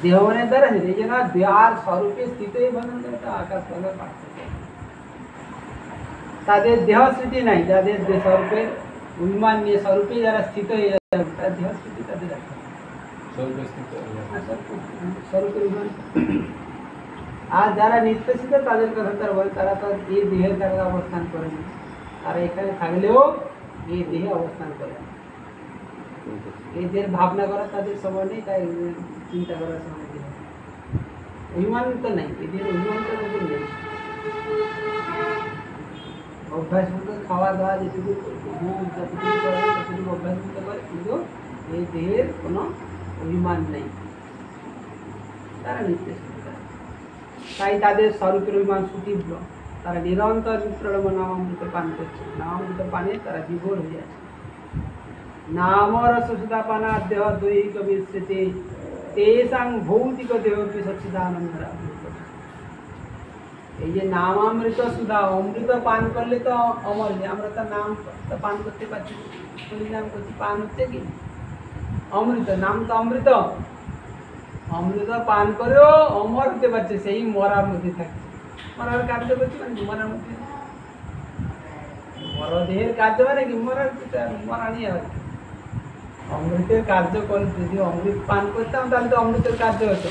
দেহ মানে দ্বারা এই যে না দেহার স্বরূপে স্থিতই বলেন এটা আকাশ পাতাল পার্থক্য। তাদের দেহ স্মৃতি নাই, যাদের দেহ স্বরূপে অভিমান নিয়ে স্বরূপে যারা স্থিত হয়ে যাবে তার দেহ স্মৃতি তাদের আছে স্বরূপের অভিমান। আর যারা নিত্যস্থিত তাদের কথা তারা বলে তারা তো এই দেহের জায়গায় অবস্থান করেনি, তারা এখানে থাকলেও এই দেহে অবস্থান করে না। এদের ভাবনা করা তাদের সময় নেই, তাই চিন্তা করার সময় নেই। অভিমান তো নাই, এদের অভিমানটা নতুন নেই। অভ্যাস মতো খাওয়া দাওয়া যেটুকু যতটুকু করে ততটুকু অভ্যাস করতে পারে, কিন্তু এই দেহের কোনো অভিমান নেই, তারা নিত্যস্থিত। তাই তাদের স্বরূপের অভিমান সুতীব্র, তারা নিরন্তর মিত্রলম নামামৃত পান করছে, নামামৃত পানে তারা বিভোর হয়ে আছে। নামরস সুধা পানা দেহ দৈহিক বিস্মৃতি তেষাং ভৌতিক দেহপি সচ্চিদানন্দ। এই যে নামামৃত সুধা, অমৃত পান করলে তো অমর, আমরা তো নাম তো পান করতে পারছি, নাম করছি, পান হচ্ছে কি অমৃত, নাম তো অমৃত, অমৃত পান করেও অমর হতে পারছে, সেই মরার মধ্যে থাকছে। মরার কার্য করছে মানে মরার মধ্যে, মরদেহের কার্য মানে কি মরার, মরা নিয়ে আর অমৃতের কার্য করে। যদি অমৃত পান করতাম তাহলে তো অমৃতের কার্য হতো।